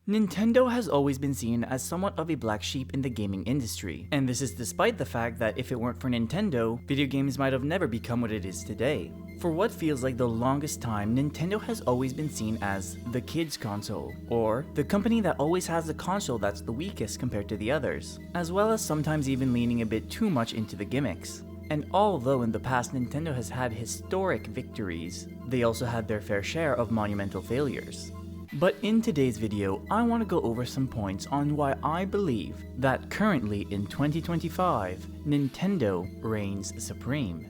Nintendo has always been seen as somewhat of a black sheep in the gaming industry, and this is despite the fact that if it weren't for Nintendo, video games might have never become what it is today. For what feels like the longest time, Nintendo has always been seen as the kids' console, or the company that always has a console that's the weakest compared to the others, as well as sometimes even leaning a bit too much into the gimmicks. And although in the past Nintendo has had historic victories, they also had their fair share of monumental failures. But in today's video, I want to go over some points on why I believe that currently in 2025, Nintendo reigns supreme.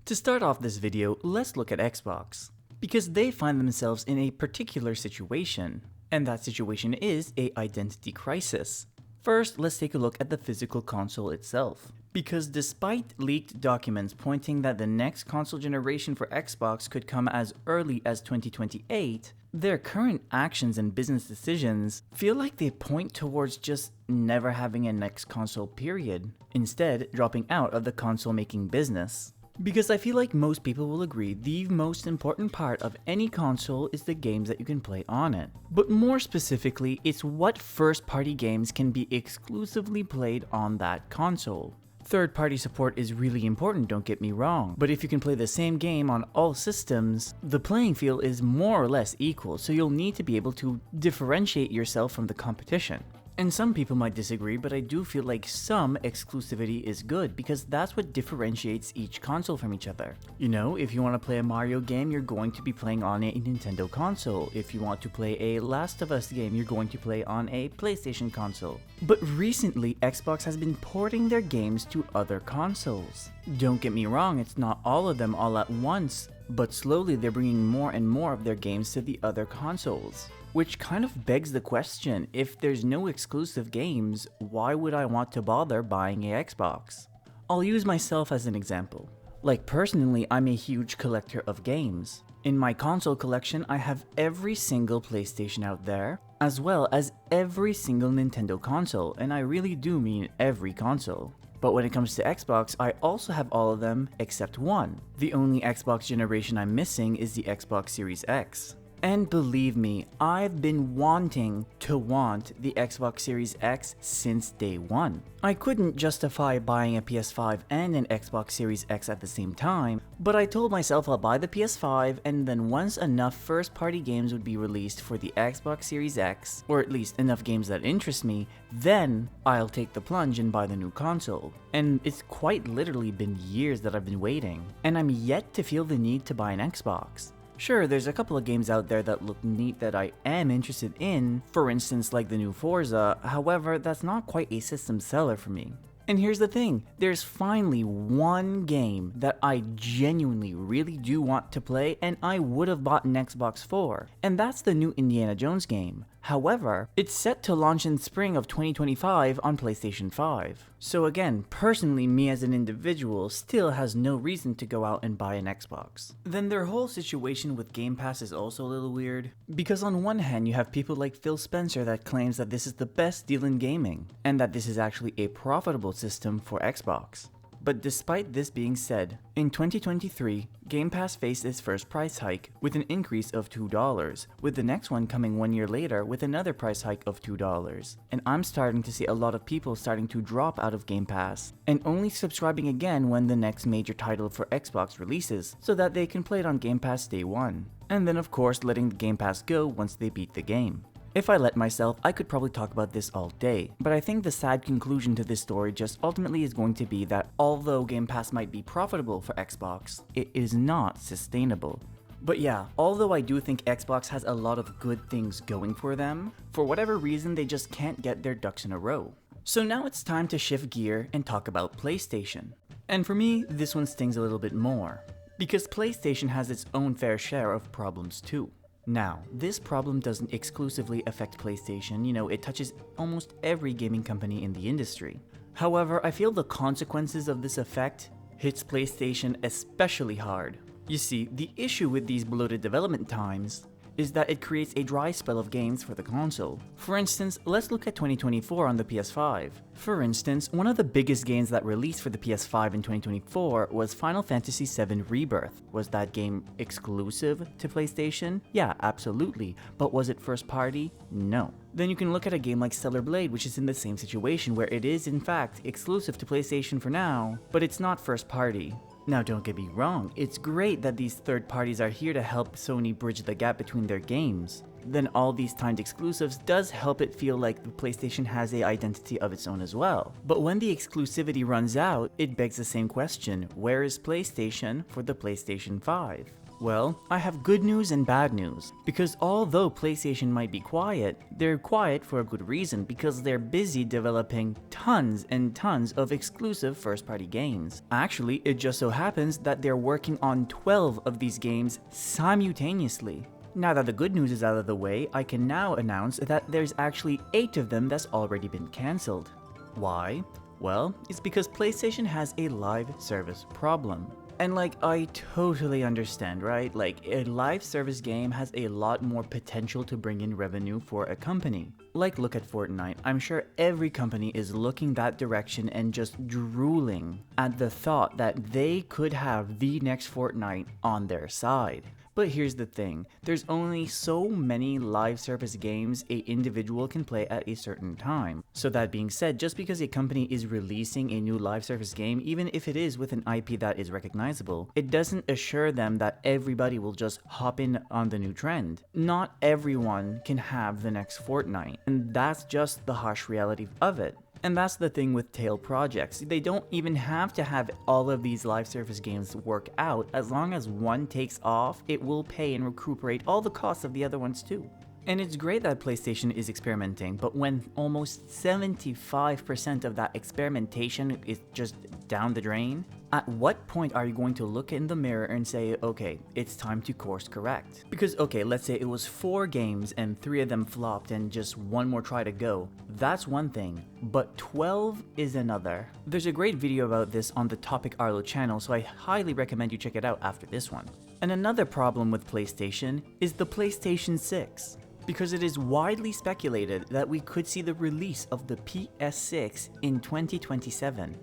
To start off this video, let's look at Xbox, because they find themselves in a particular situation, and that situation is an identity crisis. First, let's take a look at the physical console itself. Because despite leaked documents pointing that the next console generation for Xbox could come as early as 2028, their current actions and business decisions feel like they point towards just never having a next console period, instead dropping out of the console making business. Because I feel like most people will agree the most important part of any console is the games that you can play on it. But more specifically, it's what first-party games can be exclusively played on that console. Third-party support is really important, don't get me wrong, but if you can play the same game on all systems, the playing field is more or less equal, so you'll need to be able to differentiate yourself from the competition. And some people might disagree, but I do feel like some exclusivity is good because that's what differentiates each console from each other. You know, if you want to play a Mario game, you're going to be playing on a Nintendo console. If you want to play a Last of Us game, you're going to play on a PlayStation console. But recently, Xbox has been porting their games to other consoles. Don't get me wrong, it's not all of them all at once, but slowly they're bringing more and more of their games to the other consoles. Which kind of begs the question, if there's no exclusive games, why would I want to bother buying a Xbox? I'll use myself as an example. Like personally, I'm a huge collector of games. In my console collection, I have every single PlayStation out there, as well as every single Nintendo console, and I really do mean every console. But when it comes to Xbox, I also have all of them except one. The only Xbox generation I'm missing is the Xbox Series X. And believe me, I've been wanting the Xbox Series X since day one. I couldn't justify buying a PS5 and an Xbox Series X at the same time, but I told myself I'll buy the PS5 and then once enough first-party games would be released for the Xbox Series X, or at least enough games that interest me, then I'll take the plunge and buy the new console. And it's quite literally been years that I've been waiting, and I'm yet to feel the need to buy an Xbox. Sure, there's a couple of games out there that look neat that I am interested in, for instance like the new Forza, however, that's not quite a system seller for me. And here's the thing, there's finally one game that I genuinely really do want to play and I would have bought an Xbox for, and that's the new Indiana Jones game. However, it's set to launch in spring of 2025 on PlayStation 5. So again, personally me as an individual still has no reason to go out and buy an Xbox. Then their whole situation with Game Pass is also a little weird, because on one hand you have people like Phil Spencer that claims that this is the best deal in gaming, and that this is actually a profitable system for Xbox. But despite this being said, in 2023, Game Pass faced its first price hike with an increase of $2, with the next one coming 1 year later with another price hike of $2. And I'm starting to see a lot of people starting to drop out of Game Pass and only subscribing again when the next major title for Xbox releases so that they can play it on Game Pass day one. And then of course letting the Game Pass go once they beat the game. If I let myself, I could probably talk about this all day, but I think the sad conclusion to this story just ultimately is going to be that although Game Pass might be profitable for Xbox, it is not sustainable. But yeah, although I do think Xbox has a lot of good things going for them, for whatever reason they just can't get their ducks in a row. So now it's time to shift gear and talk about PlayStation. And for me, this one stings a little bit more, because PlayStation has its own fair share of problems too. Now, this problem doesn't exclusively affect PlayStation, it touches almost every gaming company in the industry. However, I feel the consequences of this effect hits PlayStation especially hard. You see, the issue with these bloated development times is that it creates a dry spell of games for the console. For instance, let's look at 2024 on the PS5. For instance, one of the biggest games that released for the PS5 in 2024 was Final Fantasy VII Rebirth. Was that game exclusive to PlayStation? Yeah, absolutely. But was it first party? No. Then you can look at a game like Stellar Blade, which is in the same situation where it is in fact exclusive to PlayStation for now, but it's not first party. Now don't get me wrong, it's great that these third parties are here to help Sony bridge the gap between their games. Then all these timed exclusives does help it feel like the PlayStation has an identity of its own as well. But when the exclusivity runs out, it begs the same question: where is PlayStation for the PlayStation 5? Well, I have good news and bad news, because although PlayStation might be quiet, they're quiet for a good reason, because they're busy developing tons and tons of exclusive first-party games. Actually, it just so happens that they're working on 12 of these games simultaneously. Now that the good news is out of the way, I can now announce that there's actually 8 of them that's already been cancelled. Why? Well, it's because PlayStation has a live service problem. And I totally understand, right? A live service game has a lot more potential to bring in revenue for a company. Look at Fortnite. I'm sure every company is looking that direction and just drooling at the thought that they could have the next Fortnite on their side. But here's the thing, there's only so many live service games an individual can play at a certain time. So that being said, just because a company is releasing a new live service game, even if it is with an IP that is recognizable, it doesn't assure them that everybody will just hop in on the new trend. Not everyone can have the next Fortnite, and that's just the harsh reality of it. And that's the thing with tail projects. They don't even have to have all of these live service games work out. As long as one takes off, it will pay and recuperate all the costs of the other ones too. And it's great that PlayStation is experimenting, but when almost 75% of that experimentation is just down the drain, at what point are you going to look in the mirror and say, okay, it's time to course correct? Because okay, let's say it was 4 games and 3 of them flopped and just one more try to go. That's one thing, but 12 is another. There's a great video about this on the Topic Arlo channel, so I highly recommend you check it out after this one. And another problem with PlayStation is the PlayStation 6. Because it is widely speculated that we could see the release of the PS6 in 2027.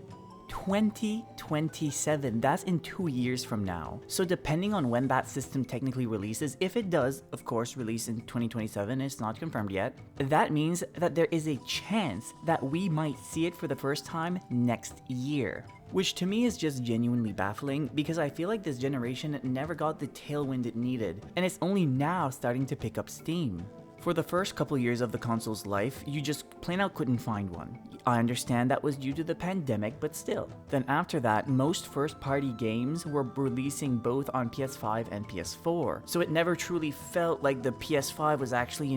2027, that's in 2 years from now. So depending on when that system technically releases, if it does, of course, release in 2027, it's not confirmed yet, that means that there is a chance that we might see it for the first time next year. Which to me is just genuinely baffling, because I feel like this generation never got the tailwind it needed, and it's only now starting to pick up steam. For the first couple years of the console's life, you just plain out couldn't find one. I understand that was due to the pandemic, but still. Then after that, most first-party games were releasing both on PS5 and PS4, so it never truly felt like the PS5 was actually,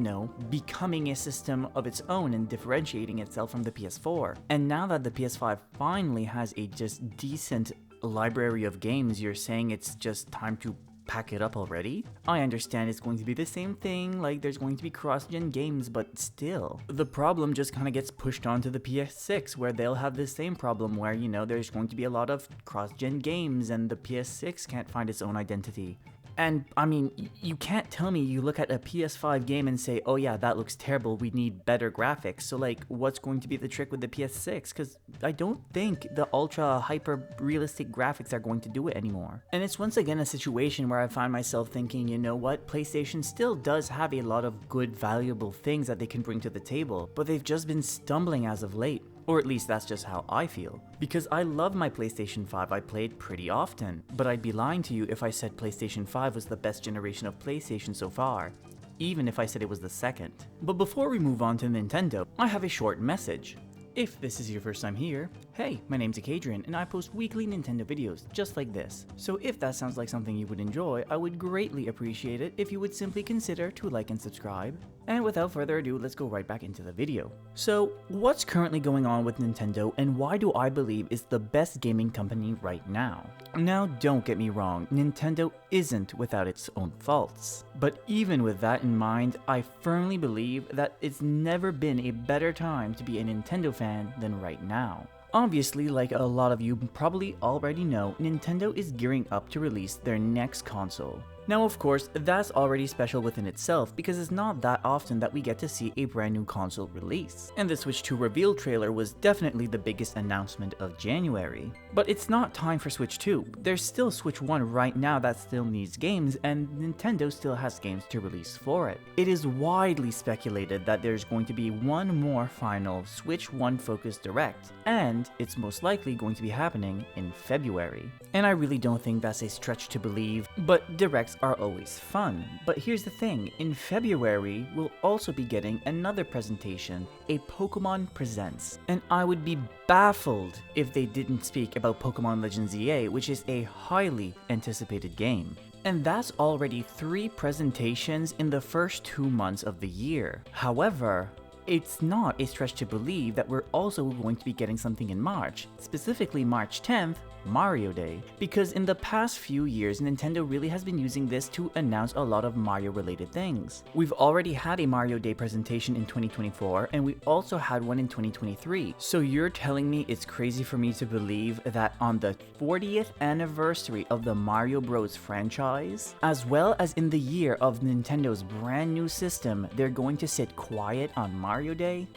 becoming a system of its own and differentiating itself from the PS4. And now that the PS5 finally has a just decent library of games, you're saying it's just time to pack it up already? I understand it's going to be the same thing, there's going to be cross-gen games, but still. The problem just kind of gets pushed onto the PS6, where they'll have the same problem where, there's going to be a lot of cross-gen games and the PS6 can't find its own identity. And, I mean, you can't tell me you look at a PS5 game and say, oh yeah, that looks terrible, we need better graphics. So, what's going to be the trick with the PS6? Because I don't think the ultra hyper-realistic graphics are going to do it anymore. And it's once again a situation where I find myself thinking, you know what, PlayStation still does have a lot of good, valuable things that they can bring to the table, but they've just been stumbling as of late. Or at least that's just how I feel. Because I love my PlayStation 5, I play it pretty often, but I'd be lying to you if I said PlayStation 5 was the best generation of PlayStation so far, even if I said it was the second. But before we move on to Nintendo, I have a short message. If this is your first time here, hey, my name's Acadrien and I post weekly Nintendo videos just like this. So if that sounds like something you would enjoy, I would greatly appreciate it if you would simply consider to like and subscribe. And without further ado, let's go right back into the video. So, what's currently going on with Nintendo and why do I believe it's the best gaming company right now? Now, don't get me wrong, Nintendo isn't without its own faults. But even with that in mind, I firmly believe that it's never been a better time to be a Nintendo fan than right now. Obviously, like a lot of you probably already know, Nintendo is gearing up to release their next console. Now of course, that's already special within itself because it's not that often that we get to see a brand new console release, and the Switch 2 reveal trailer was definitely the biggest announcement of January. But it's not time for Switch 2, there's still Switch 1 right now that still needs games, and Nintendo still has games to release for it. It is widely speculated that there's going to be one more final Switch 1 focused Direct, and it's most likely going to be happening in February. And I really don't think that's a stretch to believe, but Directs are always fun. But here's the thing, in February, we'll also be getting another presentation, a Pokemon Presents. And I would be baffled if they didn't speak about Pokemon Legends EA, which is a highly anticipated game. And that's already 3 presentations in the first 2 months of the year. However, it's not a stretch to believe that we're also going to be getting something in March, specifically March 10th, Mario Day, because in the past few years Nintendo really has been using this to announce a lot of Mario related things. We've already had a Mario Day presentation in 2024 and we also had one in 2023, so you're telling me it's crazy for me to believe that on the 40th anniversary of the Mario Bros franchise, as well as in the year of Nintendo's brand new system, they're going to sit quiet on Mario Day?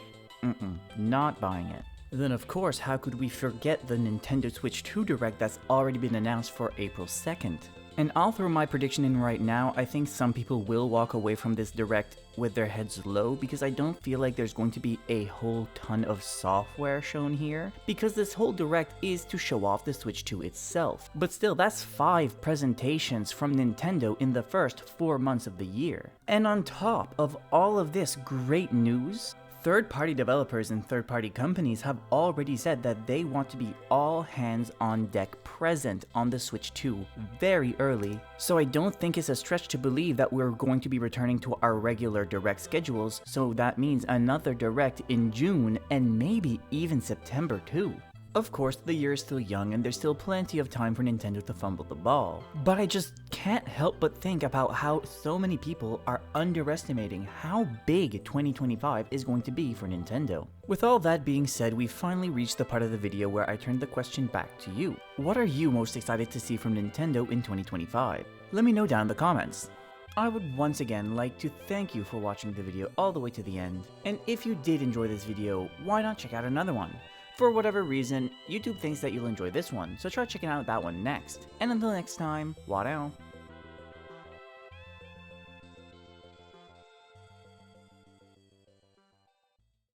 Not buying it. Then of course, how could we forget the Nintendo Switch 2 Direct that's already been announced for April 2nd? And I'll throw my prediction in right now, I think some people will walk away from this Direct with their heads low because I don't feel like there's going to be a whole ton of software shown here, because this whole Direct is to show off the Switch 2 itself. But still, that's 5 presentations from Nintendo in the first 4 months of the year. And on top of all of this great news, third-party developers and third-party companies have already said that they want to be all hands on deck present on the Switch 2 very early, so I don't think it's a stretch to believe that we're going to be returning to our regular Direct schedules, so that means another Direct in June and maybe even September too. Of course, the year is still young and there's still plenty of time for Nintendo to fumble the ball, but I just can't help but think about how so many people are underestimating how big 2025 is going to be for Nintendo. With all that being said, we've finally reached the part of the video where I turn the question back to you. What are you most excited to see from Nintendo in 2025? Let me know down in the comments. I would once again like to thank you for watching the video all the way to the end, and if you did enjoy this video, why not check out another one? For whatever reason, YouTube thinks that you'll enjoy this one, so try checking out that one next. And until next time, Warao.